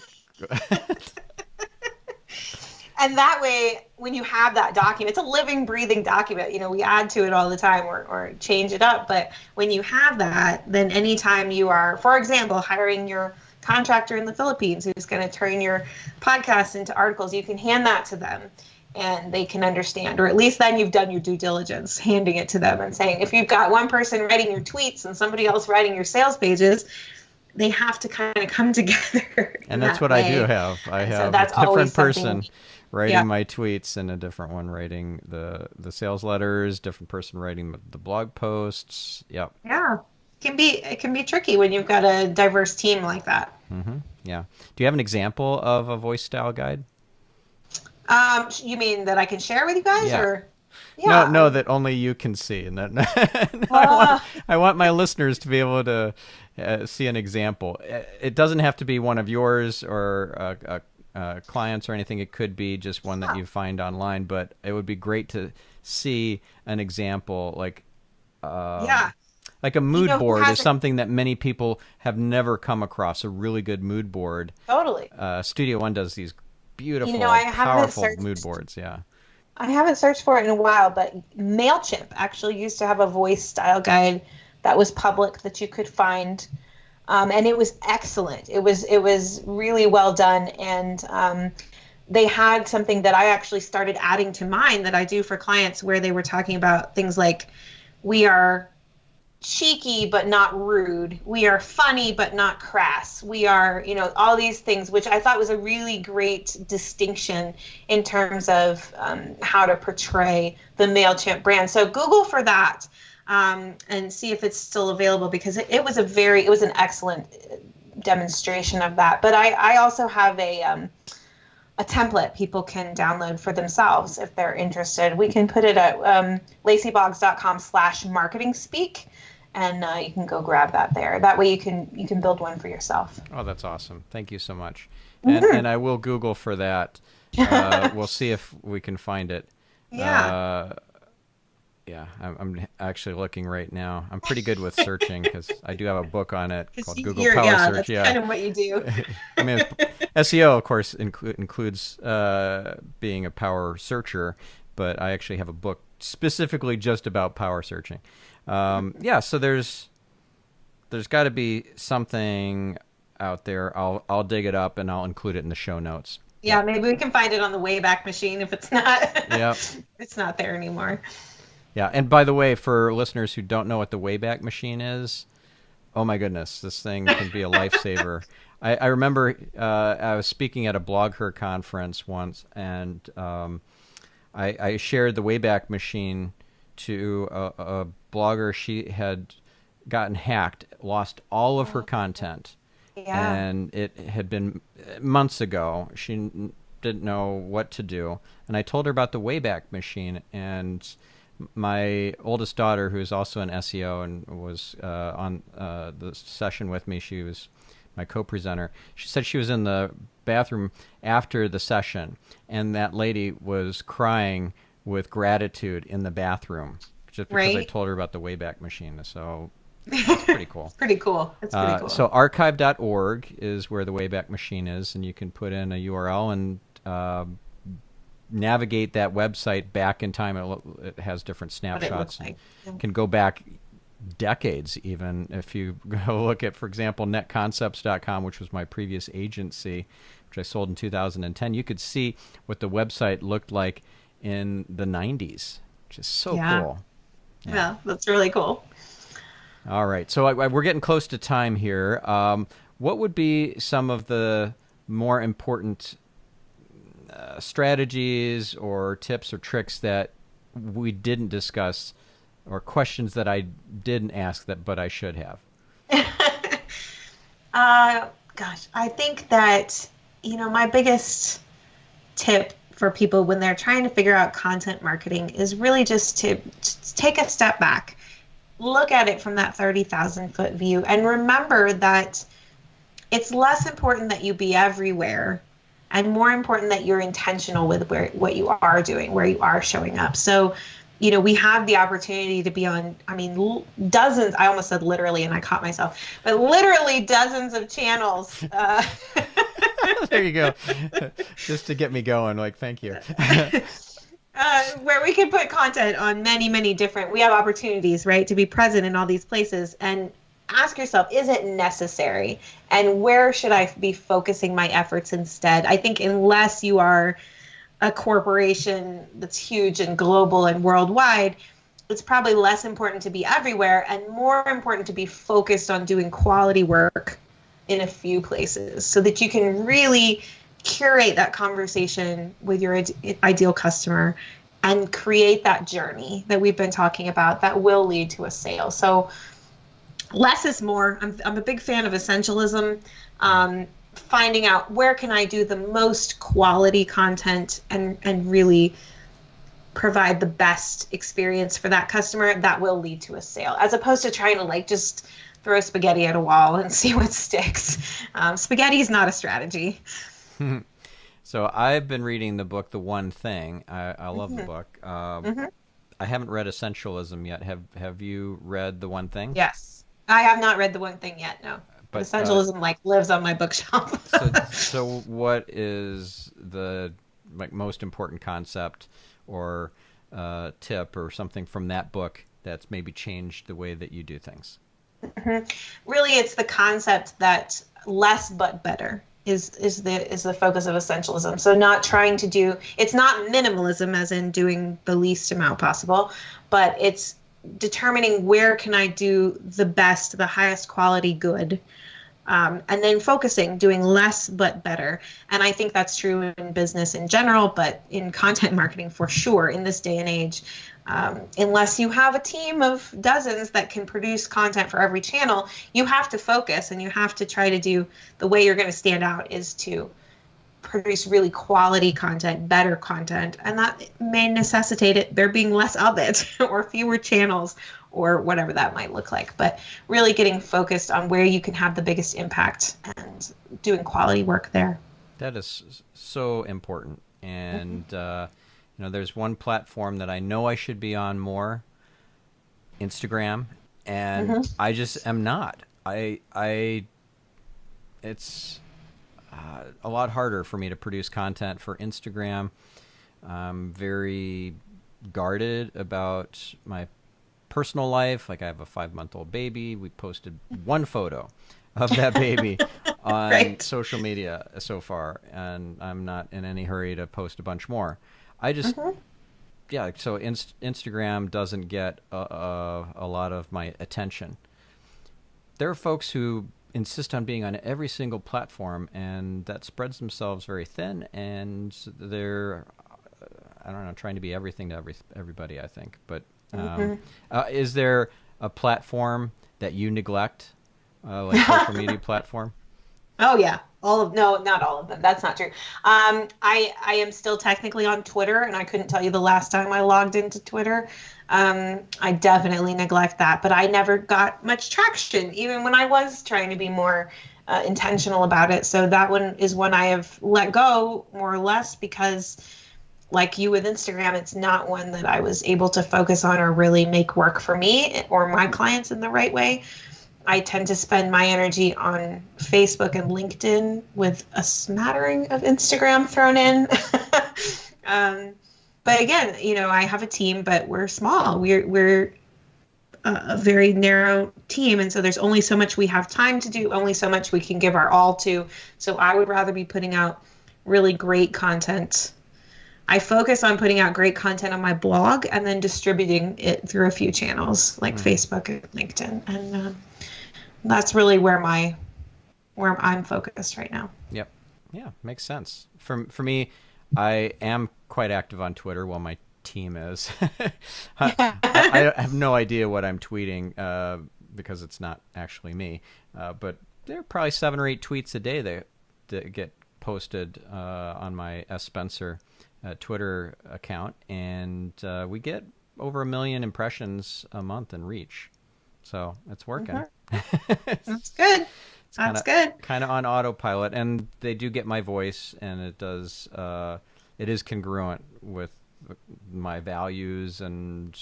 And that way, when you have that document, it's a living, breathing document. We add to it all the time or change it up. But when you have that, then anytime you are, for example, hiring your contractor in the Philippines who's going to turn your podcast into articles, you can hand that to them and they can understand. Or at least then you've done your due diligence, handing it to them and saying, if you've got one person writing your tweets and somebody else writing your sales pages, they have to kind of come together. And that's what I do have. I have a different person writing my tweets and a different one writing the sales letters, different person writing the blog posts. Yep. Yeah. It can be tricky when you've got a diverse team like that. Mm-hmm. Yeah. Do you have an example of a voice style guide? You mean that I can share with you guys? Yeah. Or yeah. No, that only you can see. And that I want my listeners to be able to see an example. It doesn't have to be one of yours or clients or anything. It could be just one that you find online, but it would be great to see an example like a mood board is something that many people have never come across, a really good mood board. Totally. Studio One does these beautiful, powerful mood boards. Yeah. I haven't searched for it in a while, but MailChimp actually used to have a voice style guide that was public that you could find. And it was excellent. It was really well done. And they had something that I actually started adding to mine that I do for clients where they were talking about things like, we are cheeky but not rude. We are funny but not crass. We are, all these things, which I thought was a really great distinction in terms of how to portray the MailChimp brand. So Google for that. And see if it's still available because it was an excellent demonstration of that. But I also have a template people can download for themselves if they're interested. We can put it at lacyboggs.com/marketingspeak, and you can go grab that there. That way you can build one for yourself. Oh, that's awesome. Thank you so much. Mm-hmm. And I will Google for that. We'll see if we can find it. Yeah. Yeah, I'm actually looking right now. I'm pretty good with searching because I do have a book on it called Google Power Search. That's kind of what you do. I mean, SEO, of course, includes being a power searcher, but I actually have a book specifically just about power searching. So there's got to be something out there. I'll dig it up and I'll include it in the show notes. Yeah, maybe we can find it on the Wayback Machine if it's not. Yep. It's not there anymore. Yeah, and by the way, for listeners who don't know what the Wayback Machine is, oh my goodness, this thing can be a lifesaver. I remember I was speaking at a BlogHer conference once, and I shared the Wayback Machine to a blogger. She had gotten hacked, lost all of her content, and it had been months ago. She didn't know what to do, and I told her about the Wayback Machine, and my oldest daughter, who is also an SEO and was on the session with me, she was my co-presenter. She said she was in the bathroom after the session, and that lady was crying with gratitude in the bathroom just because I told her about the Wayback Machine. So it's pretty cool. It's pretty cool. It's pretty cool. So archive.org is where the Wayback Machine is, and you can put in a URL and navigate that website back in time. It has different snapshots. Can go back decades even. If you go look at, for example, netconcepts.com, which was my previous agency, which I sold in 2010, you could see what the website looked like in the 90s, which is so cool. Yeah, that's really cool. All right. So we're getting close to time here. what would be some of the more important strategies or tips or tricks that we didn't discuss, or questions that I didn't ask but I should have? Gosh, I think that, my biggest tip for people when they're trying to figure out content marketing is really just to take a step back, look at it from that 30,000-foot view, and remember that it's less important that you be everywhere and more important that you're intentional with what you are doing, where you are showing up. So, we have the opportunity to be on, dozens, I almost said literally and I caught myself, but literally dozens of channels. There you go. Just to get me going, thank you. Where we can put content on many, many different, we have opportunities, right, to be present in all these places, and ask yourself, is it necessary? And where should I be focusing my efforts instead? I think unless you are a corporation that's huge and global and worldwide, it's probably less important to be everywhere and more important to be focused on doing quality work in a few places so that you can really curate that conversation with your ideal customer and create that journey that we've been talking about that will lead to a sale. So less is more. I'm a big fan of essentialism. Finding out where can I do the most quality content and really provide the best experience for that customer that will lead to a sale, as opposed to trying to just throw spaghetti at a wall and see what sticks. Spaghetti is not a strategy. So I've been reading the book, The One Thing. I love the book. I haven't read Essentialism yet. Have you read The One Thing? Yes. I have not read The One Thing yet, no. But Essentialism lives on my bookshelf. so what is the most important concept or tip or something from that book that's maybe changed the way that you do things? Really, it's the concept that less but better is the focus of essentialism. So not trying to do, it's not minimalism as in doing the least amount possible, but it's determining where can I do the best, the highest quality good, and then focusing, doing less but better. And I think that's true in business in general, but in content marketing for sure in this day and age. Unless you have a team of dozens that can produce content for every channel, you have to focus and you have to try to do, the way you're going to stand out is to produce really quality content, better content, and that may necessitate it there being less of it or fewer channels or whatever that might look like. But really getting focused on where you can have the biggest impact and doing quality work there. That is so important. And there's one platform that I know I should be on more, Instagram, and I just am not. It's a lot harder for me to produce content for Instagram. I'm very guarded about my personal life. I have a 5-month-old baby. We posted one photo of that baby on social media so far, and I'm not in any hurry to post a bunch more. I just, so Instagram doesn't get a lot of my attention. There are folks who insist on being on every single platform, and that spreads themselves very thin, and they're, trying to be everything to everybody, I think. But is there a platform that you neglect, social media platform? Oh yeah, no, not all of them. That's not true. I am still technically on Twitter, and I couldn't tell you the last time I logged into Twitter. I definitely neglect that, but I never got much traction, even when I was trying to be more intentional about it. So that one is one I have let go more or less because, like you with Instagram, it's not one that I was able to focus on or really make work for me or my clients in the right way. I tend to spend my energy on Facebook and LinkedIn with a smattering of Instagram thrown in. But again, I have a team, but we're small. We're a very narrow team. And so there's only so much we have time to do, only so much we can give our all to. So I would rather be putting out really great content. I focus on putting out great content on my blog and then distributing it through a few channels like Facebook and LinkedIn. And that's really where my where I'm focused right now. Yep. Yeah, makes sense. For me, I am quite active on Twitter while my team is. I have no idea what I'm tweeting because it's not actually me. But there are probably 7 or 8 tweets a day that get posted on my S. Spencer Twitter account, and we get over 1 million impressions a month in reach. So it's working. That's good. That's good. Kind of on autopilot, and they do get my voice, and it does. It is congruent with my values and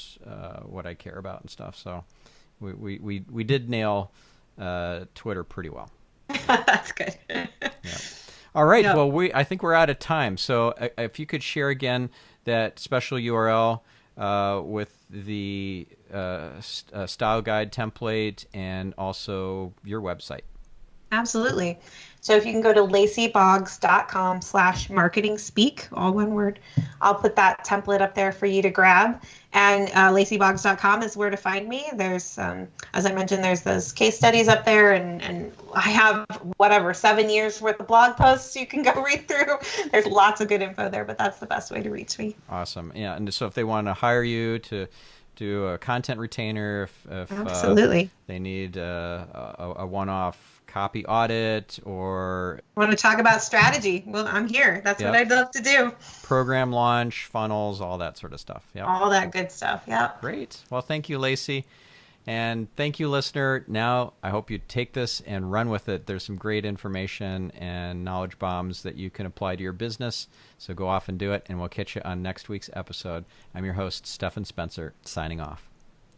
what I care about and stuff. So we did nail Twitter pretty well. That's good. Yeah. All right. Yep. Well, I think we're out of time. So if you could share again that special URL with the style guide template and also your website. Absolutely. So if you can go to lacyboggs.com/marketing speak, all one word, I'll put that template up there for you to grab. And lacyboggs.com is where to find me. There's, as I mentioned, there's those case studies up there, and I have 7 years worth of blog posts you can go read through. There's lots of good info there, but that's the best way to reach me. Awesome. Yeah. And so if they want to hire you to do a content retainer, if absolutely they need a one-off copy audit, or want to talk about strategy, well, I'm here. That's what I'd love to do. Program launch, funnels, all that sort of stuff. Yep. All that good stuff. Yeah. Great. Well, thank you, Lacy. And thank you, listener. Now, I hope you take this and run with it. There's some great information and knowledge bombs that you can apply to your business. So go off and do it, and we'll catch you on next week's episode. I'm your host, Stephan Spencer, signing off.